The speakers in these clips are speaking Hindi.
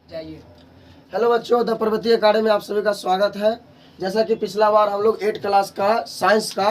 जाइए। हेलो बच्चों, द पर्वतीय अकाडमी में आप सभी का स्वागत है। जैसा कि पिछला बार हम लोग 8 क्लास का साइंस का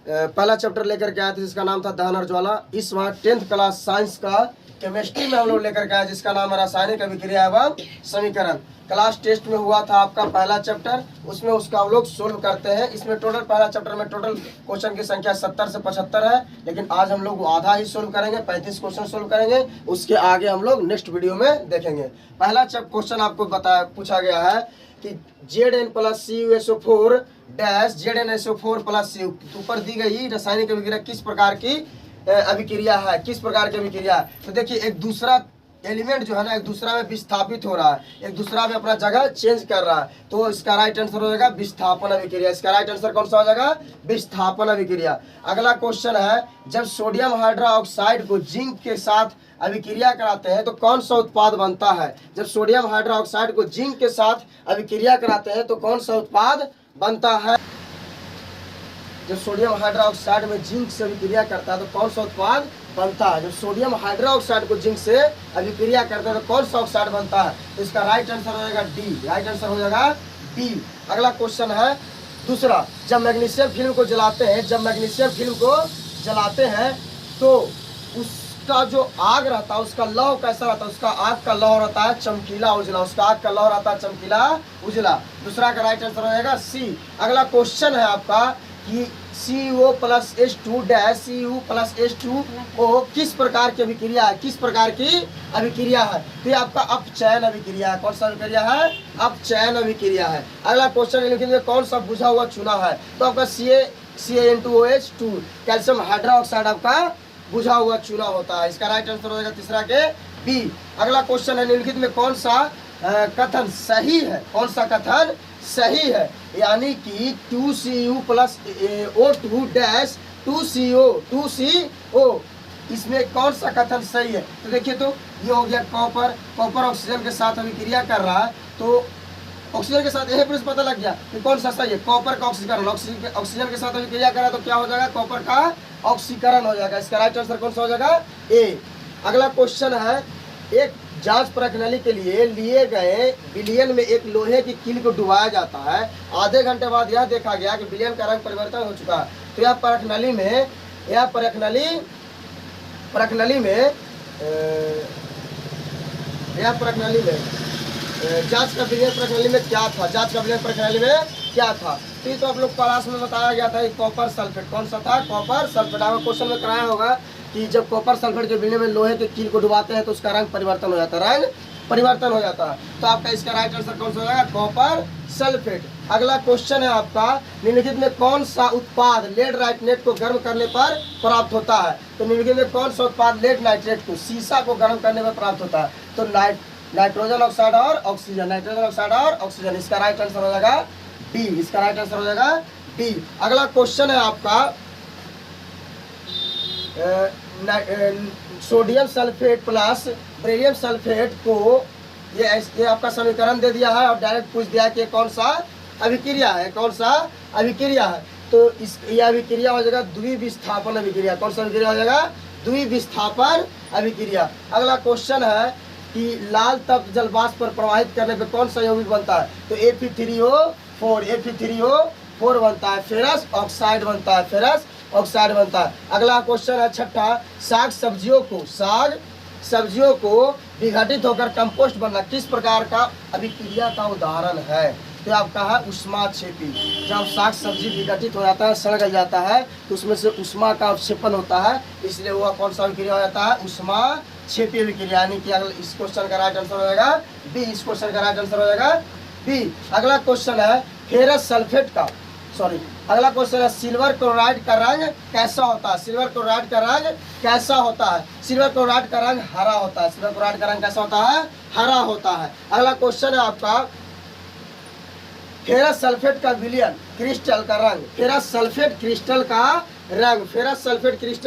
पहला चैप्टर लेकर के आए थे जिसका नाम था दहन और ज्वाला। इस बार 10th क्लास साइंस का केमिस्ट्री में हम लोग लेकर के आए जिसका नाम है रासायनिक अभिक्रिया एवं समीकरण। क्लास टेस्ट में हुआ था आपका पहला चैप्टर, उसमें उसका हम लोग सोल्व करते हैं। इसमें टोटल पहला चैप्टर में टोटल क्वेश्चन की संख्या 70 से 75 है, लेकिन आज हम लोग आधा ही सोल्व करेंगे, 35 क्वेश्चन सोल्व करेंगे। उसके आगे हम लोग नेक्स्ट वीडियो में देखेंगे। पहला क्वेश्चन आपको पूछा गया है कि Zn+CuSO4 dash ZnSO4 plus Cu ऊपर दी गई रासायनिक अभिक्रिया किस प्रकार की अभिक्रिया है, किस प्रकार की अभिक्रिया है। तो देखिए, एक दूसरा एलिमेंट जो है ना एक दूसरा में विस्थापित हो रहा है, एक दूसरा में अपना जगह चेंज कर रहा है, तो इसका राइट आंसर हो जाएगा विस्थापन अभिक्रिया। इसका राइट आंसर कौन सा हो जाएगा? विस्थापन अभिक्रिया। अगला क्वेश्चन है, जब सोडियम हाइड्रोक्साइड को जिंक के साथ अभिक्रिया कराते हैं तो कौन सा उत्पाद बनता है? जब सोडियम हाइड्रोक्साइड को जिंक के साथ अभिक्रिया कराते हैं तो कौन सा उत्पाद बनता है? जब सोडियम हाइड्रोक्साइड में जिंक से अभिक्रिया करता है तो कौन सा उत्पाद बनता है? जब सोडियम हाइड्रोक्साइड को जिंक से अभिक्रिया करता है तो कौन सा ऑक्साइड बनता है? तो इसका राइट आंसर हो जाएगा डी। राइट आंसर हो जाएगा डी। अगला क्वेश्चन है दूसरा, जब मैग्नीशियम फिल्म को जलाते हैं, जब मैग्नीशियम फिल्म को जलाते हैं तो उसका जो आग रहता है उसका लौह कैसा रहता है? उसका आग का लौह रहता है चमकीला उजला। उसका आग का लौह रहता है चमकीला उजला। दूसरा का राइट आंसर हो जाएगा सी। अगला क्वेश्चन है आपका कि Cu+H2 डैश Cu+H2O किस प्रकार की अभिक्रिया है? किस प्रकार की अभिक्रिया है? तो ये आपका अपचयन अभिक्रिया है। कौन सा अभिक्रिया है? अपचयन अभिक्रिया है। अगला क्वेश्चन लिखेंगे कौन सा बुझा हुआ चूना है? तो आपका CaN2OH2 कैल्शियम हाइड्रोक्साइड आपका बुझा हुआ चूना होता है। इसका राइट आंसर हो जाएगा तीसरा के बी। अगला क्वेश्चन है, निम्नलिखित में कौन सा कथन सही है? कौन सा कथन सही है? यानी कि 2Cu+O2 डैश 2CO इसमें कौन सा कथन सही है? तो देखिए, तो ये हो गया कॉपर। कॉपर ऑक्सीजन के साथ अभिक्रिया कर रहा है तो ऑक्सीजन के साथ यही पुरुष पता लग गया कि कौन सा सही है। कॉपर का ऑक्सीकरण, ऑक्सीजन के साथ अभिक्रिया कर रहा है तो क्या हो जाएगा? कॉपर का ऑक्सीकरण हो जाएगा। इसका राइट आंसर कौन सा हो जाएगा? ए। अगला क्वेश्चन है, एक जांच परखनली के लिए गए विलयन में एक लोहे की कील को डुबाया जाता है। आधे घंटे बाद यह देखा गया कि विलयन का रंग परिवर्तन हो चुका है। तो यह परखनली में जांच का विलयन प्रणाली में क्या था? जांच का विलयन प्रणाली में क्या था? तो ये तो आप लोग क्लास में बताया गया था, कॉपर सल्फेट। कौन सा था? Copper sulphate. आपको क्वेश्चन में कराया होगा कि जब कॉपर सल्फेट के विलयन में लोहे के कील को डुबाते हैं तो उसका रंग परिवर्तन हो जाता है, रंग परिवर्तन हो जाता है। तो आपका इसका राइट आंसर कौन सा हो जाएगा? Copper sulphate. अगला क्वेश्चन है आपका, निम्नलिखित में कौन सा उत्पाद लेड नाइट्रेट को गर्म करने पर प्राप्त होता है? तो निम्नलिखित में कौन सा उत्पाद लेड नाइट्रेट को, सीसा को गर्म करने पर प्राप्त होता है? तो नाइट्रोजन ऑक्साइड और ऑक्सीजन, नाइट्रोजन ऑक्साइड और ऑक्सीजन। इसका राइट आंसर हो जाएगा डी। इसका राइट आंसर हो जाएगा डी। अगला क्वेश्चन है आपका, sodium sulphate plus barium sulphate को ये आपका समीकरण दे दिया है और डायरेक्ट पूछ दिया कि कौन सा अभिक्रिया है, कौन सा अभिक्रिया है। तो ये अभिक्रिया हो जाएगा द्विविस्थापन अभिक्रिया। कौन सा अभिक्रिया हो जाएगा? द्विविस्थापन अभिक्रिया। अगला क्वेश्चन है कि लाल तप्त जल वाष्प पर प्रवाहित करने पे कौन सा यौगिक बनता है? तो Fe3O4 बनता है। फेरस ऑक्साइड बनता है, फेरस ऑक्साइड बनता है। अगला क्वेश्चन है छठा, साग सब्जियों को विघटित होकर कंपोस्ट बनना किस प्रकार का अभिक्रिया का उदाहरण है? तो आपका है ऊष्माक्षेपी। जब साग सब्जी विघटित हो जाता है, सड़ गल जाता है, तो उसमें से ऊष्मा का अवक्षेपण होता है, इसलिए वह कौन सा अभिक्रिया हो जाता है? ऊष्माक्षेपी अभिक्रिया। यानी कि अगला इस क्वेश्चन का राइट आंसर हो जाएगा बी। इस क्वेश्चन का राइट आंसर हो जाएगा बी। अगला क्वेश्चन है अगला क्वेश्चन है, सिल्वर क्लोराइड का रंग कैसा होता है? सिल्वर क्लोराइड का रंग कैसा होता है? सिल्वर क्लोराइड का रंग हरा होता है। सिल्वर क्लोराइड का रंग कैसा होता है? हरा होता है। अगला क्वेश्चन है आपका, फेरस सल्फेट का विलयन क्रिस्टल का रंग, फेरस सल्फेट क्रिस्टल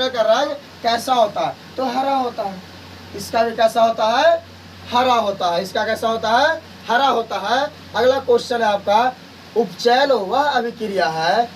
का रंग कैसा होता है? तो हरा होता है। इसका भी कैसा होता है? हरा होता है। इसका कैसा होता है? हरा होता है। अगला क्वेश्चन है आपका, उपचयन वह अभिक्रिया है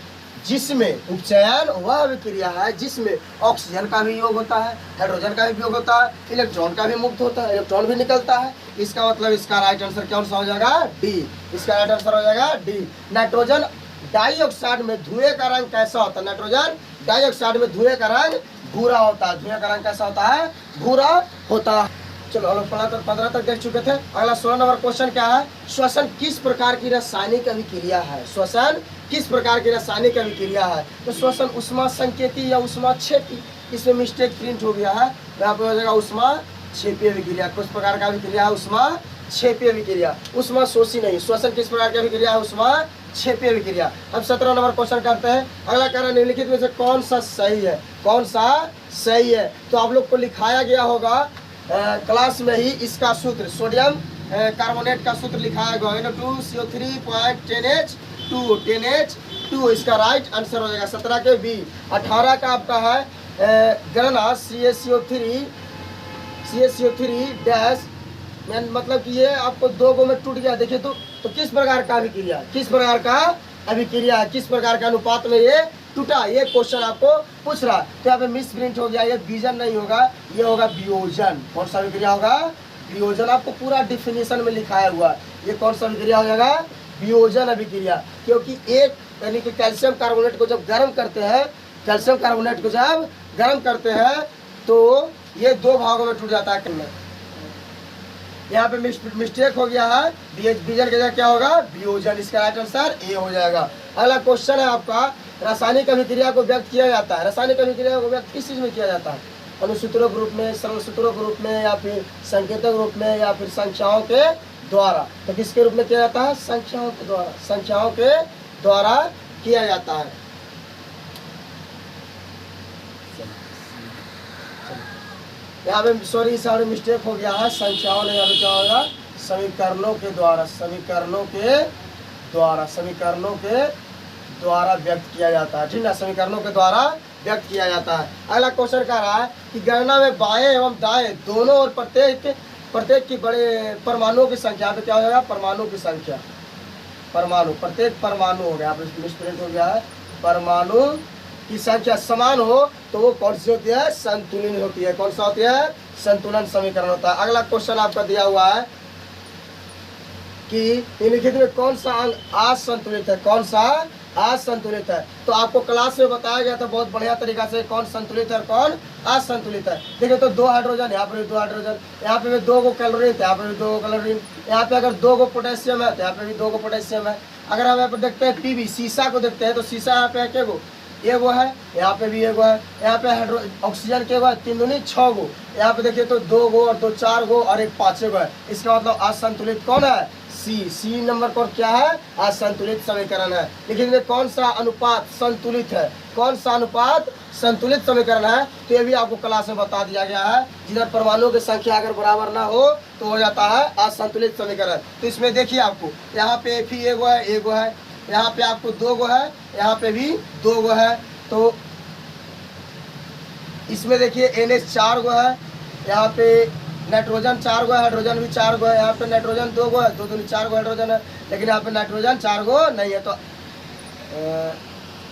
जिसमें उपचयन वह अभिक्रिया है जिसमें ऑक्सीजन का भी योग होता है, हाइड्रोजन का भी योग होता है, इलेक्ट्रॉन का भी मुक्त होता है, इलेक्ट्रॉन भी निकलता है। इसका मतलब इसका राइट आंसर कौन सा हो जाएगा? डी। इसका राइट आंसर हो जाएगा डी। नाइट्रोजन डाइऑक्साइड में धुएं का रंग कैसा होता है? नाइट्रोजन डाइऑक्साइड में धुएं का रंग भूरा होता है। धुएं का रंग कैसा होता है? भूरा होता है। चलो हम लोग 15 तक देख चुके थे। अगला 16 नंबर क्वेश्चन क्या है? श्वसन किस प्रकार की रासायनिक अभिक्रिया है? श्वसन किस प्रकार की रासायनिक अभिक्रिया है? तो श्वसन उष्मा संकेती या उष्मा क्षेपी, इसमें मिस्टेक प्रिंट हो गया है, यहाँ पे हो जाएगा उष्मा क्षेपी अभिक्रिया। किस प्रकार का अभिक्रिया है? उष्मा क्षेपी अभिक्रिया, उष्मा शोषी नहीं। श्वसन किस प्रकार की अभिक्रिया है? उष्मा क्षेपीय अभिक्रिया। अब 17 नंबर क्वेश्चन करते हैं। अगला कह रहा है निम्नलिखित में से कौन सा सही है? कौन सा सही है? तो आप लोग को लिखाया गया होगा क्लास में ही इसका सूत्र, सोडियम कार्बोनेट का सूत्र लिखाया गया है, 2CO3.10H2 10H2। इसका राइट आंसर हो जाएगा 17 के बी। 18 का आपका है गणना CaCO3 डैश, मतलब कि ये आपको 2 गो में टूट गया। देखिए तो किस प्रकार का अभिक्रिया, किस प्रकार का अभिक्रिया, किस प्रकार का अनुपात में ये टूटा, ये क्वेश्चन आपको पूछ रहा है। तो यहाँ पे मिस प्रिंट हो गया, ये विजन नहीं होगा, ये होगा वियोजन। कौन सा अभिक्रिया होगा? वियोजन। आपको पूरा डिफिनेशन में लिखाया हुआ है। ये कौन सा अभिक्रिया हो जाएगा? वियोजन अभिक्रिया। क्योंकि एक यानी कि कैल्शियम कार्बोनेट को जब गर्म करते हैं, कैल्शियम कार्बोनेट को जब गर्म करते हैं तो ये 2 भागों में टूट जाता है। यहाँ पे मिस्टेक हो गया है, विजन के जगह क्या होगा? वियोजन। इसका राइट आंसर ए हो जाएगा। अगला क्वेश्चन है आपका, रासायनिक अभिक्रिया को व्यक्त किया जाता है। रासायनिक अभिक्रिया को व्यक्त किस चीज में किया जाता है? अनुसूत्रक रूप में, सरल सूत्रक रूप में, या फिर संकेतक रूप में, या फिर संख्याओं के द्वारा। तो किसके रूप में किया जाता है? संख्याओं के द्वारा। संख्याओं के द्वारा किया जाता है। यहाँ पे सॉरी सारे मिस्टेक हो गया है, संख्याओं ने यहाँ पे क्या होगा? समीकरणों के द्वारा, समीकरणों के द्वारा, समीकरणों के द्वारा व्यक्त किया जाता है। ठीक है, समीकरणों के द्वारा व्यक्त किया जाता है। अगला क्वेश्चन कह रहा है कि गणना में बाएं एवं दाएं दोनों और प्रत्येक की बड़े परमाणुओं की संख्या पे क्या हो जाएगा? परमाणु की संख्या, परमाणु, प्रत्येक परमाणु हो गया, आप मिसप्रिंट हो गया है। परमाणु की संख्या समान हो तो वो कौन सी होती है? संतुलन होती है। कौन सा होती है? संतुलन समीकरण होता है। अगला क्वेश्चन आपका दिया हुआ है कि निम्नलिखित में कौन सा अंग असंतुलित है? कौन सा असंतुलित है? तो आपको क्लास में बताया गया था बहुत बढ़िया तरीका से कौन संतुलित है और कौन असंतुलित है। देखिए तो 2 हाइड्रोजन, यहाँ पर भी 2 हाइड्रोजन, यहाँ पे भी 2 गो क्लोरीन, यहाँ पे भी 2 गो क्लोरीन, यहाँ पे अगर 2 गो पोटेशियम है तो यहाँ पे भी 2 गो पोटेशियम है। अगर हम यहाँ पर देखते हैं पीवी, शीशा को देखते हैं तो शीशा यहाँ पे है क्या गो? एगो है, यहाँ पे भी एगो है, यहाँ पे ऑक्सीजन के गो है 3 दूनी 6 गो, यहाँ पे देखिए तो 2 गो और 2 4 गो और 1 5 गो है। इसका मतलब असंतुलित कौन है? सी नंबर पर क्या है? असंतुलित समीकरण है। लेकिन में कौन सा अनुपात संतुलित है? कौन सा अनुपात संतुलित समीकरण है? तो ये भी आपको क्लास में बता दिया गया है। जिधर परमाणुओं की संख्या अगर बराबर ना हो तो हो जाता है असंतुलित समीकरण। तो इसमें देखिए आपको यहाँ पे भी एगो है, एगो है, यहाँ पे आपको 2 गो है, यहाँ पे भी 2 गो है। तो इसमें देखिए NH 4 गो है, यहाँ पे नाइट्रोजन 4 गो है, हाइड्रोजन भी 4 गो है, यहाँ पे नाइट्रोजन 2 गो है, 2 दूनी 4 गो हाइड्रोजन है, लेकिन यहाँ पे नाइट्रोजन 4 गो नहीं है। तो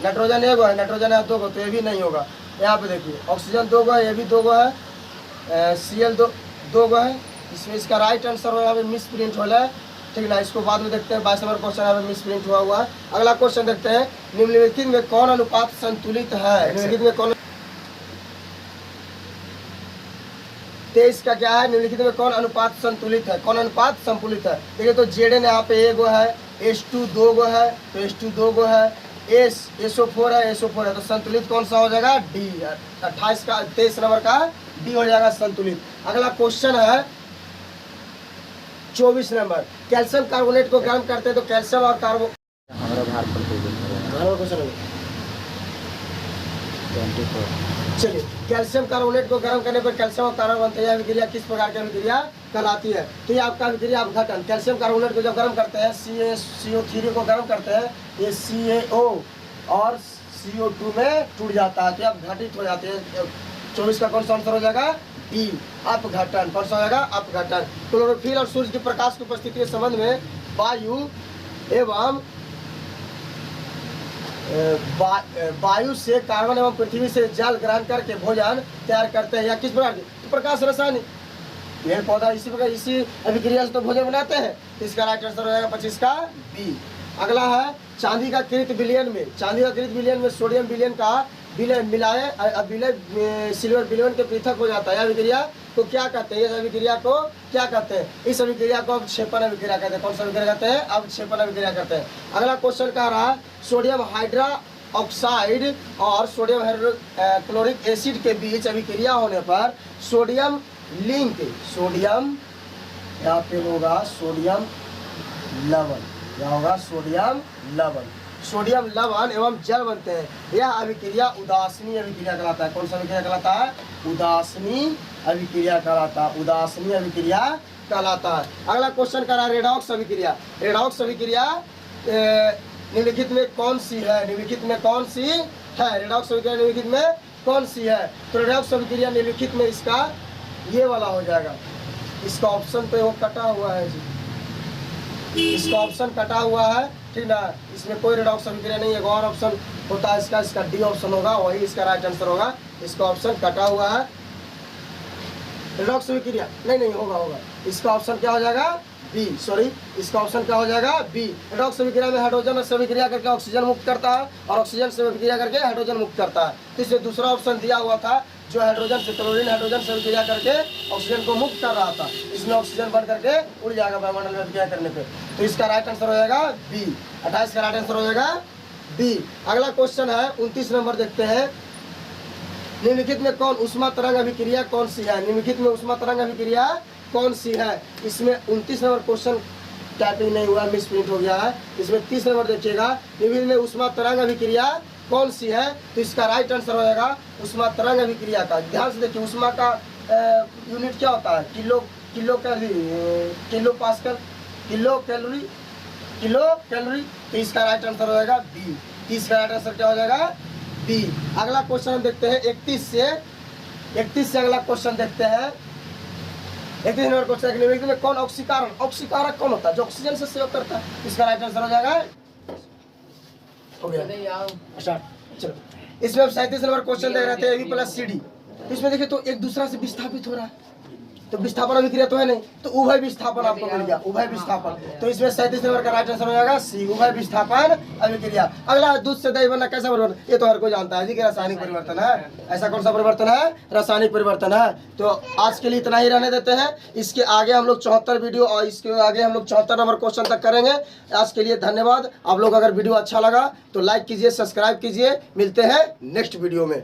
नाइट्रोजन 1 गो है, नाइट्रोजन है 2 गो, तो ये भी नहीं होगा। यहाँ पे देखिए ऑक्सीजन 2 गो है, ये भी 2 गो है, Cl 2 गो है। इसमें इसका राइट आंसर यहाँ पे मिस प्रिंट हो रहा है। ठीक ना, इसको बाद में देखते हैं। 22 नंबर क्वेश्चन यहाँ पे मिस प्रिंट हुआ है। अगला क्वेश्चन देखते हैं, निम्नलिखित में कौन अनुपात संतुलित है? निम्नलिखित में कौन 23 का क्या है? निम्नलिखित में कौन अनुपात संतुलित है? कौन अनुपात संतुलित है? देखिए तो Zn यहाँ पे 1 गो है, H2 2 गो है, तो H2 2 गो है, SO4 है, SO4 है, तो संतुलित कौन सा हो जाएगा? डी। 28 का 23 नंबर का डी हो जाएगा संतुलित। अगला क्वेश्चन है 24 नंबर, कैल्शियम कार्बोनेट को गर्म करते हैं तो कैल्शियम और कार्बो चलिए, कैल्शियम कार्बोनेट को गर्म करने पर कैल्शियम और कार्बन बनते हैं। अभिक्रिया किस प्रकार की अभिक्रिया कहलाती है? तो ये आपका अभिक्रिया अपघटन। कैल्शियम कार्बोनेट को जब गर्म करते हैं, CaCO3 को गर्म करते हैं, ये CaO और CO2 में टूट जाता है, तो अपघटित हो जाते हैं। 24 का कौन सा आंसर हो जाएगा? डी, अपघटन। कौन सा हो जाएगा? अपघटन। क्लोरोफिल और सूर्य के प्रकाश की उपस्थिति के संबंध में वायु एवं वायु से कार्बन एवं पृथ्वी से जल ग्रहण करके भोजन तैयार करते हैं या किस प्रकार के प्रकाश रसायन पेड़ पौधा इसी प्रकार इसी अभिक्रिया से तो भोजन बनाते हैं। इसका राइट आंसर हो जाएगा 25 का बी। अगला है चांदी का कृत विलयन में, चांदी का कृत विलयन में सोडियम विलयन का विलय मिलाए विलय सिल्वर विलयन के पृथक हो जाता है। अभिक्रिया को क्या कहते हैं? इस अभिक्रिया को क्या कहते हैं? इस अभिक्रिया को अवक्षेपण अभिक्रिया कहते हैं। कौन सा अभिक्रिया कहते हैं? अवक्षेपण अभिक्रिया कहते हैं। अगला क्वेश्चन कह रहा है सोडियम हाइड्रा ऑक्साइड और सोडियम क्लोरिक एसिड के बीच अभिक्रिया होने पर सोडियम लिंक, सोडियम यहाँ पे होगा सोडियम लवण, यहाँ होगा सोडियम लवण, सोडियम लवण एवं जल बनते हैं। यह अभिक्रिया उदासीनी अभिक्रिया कहलाता है। कौन सा अभिक्रिया कहलाता है? उदासीनी अभिक्रिया कहलाता है, उदासीनी अभिक्रिया कहलाता है। अगला क्वेश्चन कर रहा है रेडॉक्स अभिक्रिया। रेडॉक्स अभिक्रिया निम्नलिखित में कौन सी है? निम्नलिखित में कौन सी है? रेडॉक्स अभिक्रिया निम्नलिखित में कौन सी है? तो रेडॉक्स अभिक्रिया निम्नलिखित में इसका ये वाला हो जाएगा। इसका ऑप्शन पे वो कटा हुआ है जी, इसका ऑप्शन कटा हुआ है, ठीक ना। इसमें कोई रेडॉक्स अभिक्रिया नहीं है। एक और ऑप्शन होता है इसका डी ऑप्शन होगा, वही इसका राइट आंसर होगा। इसका ऑप्शन कटा हुआ है। रेडॉक्स अभिक्रिया नहीं होगा। इसका ऑप्शन क्या हो जाएगा? बी। सॉरी, इसका ऑप्शन क्या हो जाएगा? बी। रेडॉक्स अभिक्रिया में हाइड्रोजन से अभिक्रिया करके ऑक्सीजन मुक्त करता है और ऑक्सीजन से अभिक्रिया करके हाइड्रोजन मुक्त करता है। तो इसमें दूसरा ऑप्शन दिया हुआ था जो हाइड्रोजन से क्लोरीन हाइड्रोजन से अभिक्रिया करके ऑक्सीजन को मुक्त कर रहा था। इसमें ऑक्सीजन बन करके उड़ जाएगा वायुमंडल में अभिक्रिया करने पे। तो इसका राइट आंसर हो जाएगा बी। 28 का राइट आंसर हो जाएगा बी। अगला क्वेश्चन है 29 नंबर देखते हैं। निम्नलिखित में कौन उष्मा तरंग अभिक्रिया कौन सी है? निम्नलिखित में उष्मा तरंग अभिक्रिया कौन सी है? इसमें 29 नंबर क्वेश्चन टाइपिंग नहीं हुआ, मिस प्रिंट हो गया है। इसमें 30 नंबर देखिएगा। निम्नलिखित में उष्मा तरंग अभिक्रिया कौन सी है? तो इसका राइट आंसर हो जाएगा उष्मा तरंग अभिक्रिया का। ध्यान से देखिए, उष्मा का यूनिट क्या होता है? Kilo pascal, kilo calorie. तो इसका राइट आंसर हो जाएगा बी। 30 का राइट आंसर क्या हो जाएगा? बी। अगला क्वेश्चन हम देखते हैं 31 से अगला क्वेश्चन देखते हैं। 31 नंबर क्वेश्चन में कौन ऑक्सीकारक कौन होता है? जो ऑक्सीजन से सहयोग करता है। इसका राइट आंसर हो जाएगा हो गया स्टार्ट। चलो, इसमें हम 37 नंबर क्वेश्चन देख रहे थे AB + CD। इसमें देखिए तो एक दूसरा से विस्थापित हो रहा है, तो विस्थापन अभिक्रिया तो है नहीं, तो उभय विस्थापन आपको मिल गया, उभय विस्थापन। तो इसमें 37 नंबर का राइट आंसर हो जाएगा सी, उभय विस्थापन अभिक्रिया। अगला दूध से दही बनना कैसा परिवर्तन? ये तो हर कोई जानता है जी कि रासायनिक परिवर्तन है। ऐसा कौन सा परिवर्तन है? रासायनिक परिवर्तन है। तो आज के लिए इतना ही रहने देते हैं। इसके आगे हम लोग 74 वीडियो और इसके आगे हम लोग 74 नंबर क्वेश्चन तक करेंगे। आज के लिए धन्यवाद। आप लोग अगर वीडियो अच्छा लगा तो लाइक कीजिए, सब्सक्राइब कीजिए। मिलते हैं नेक्स्ट वीडियो में।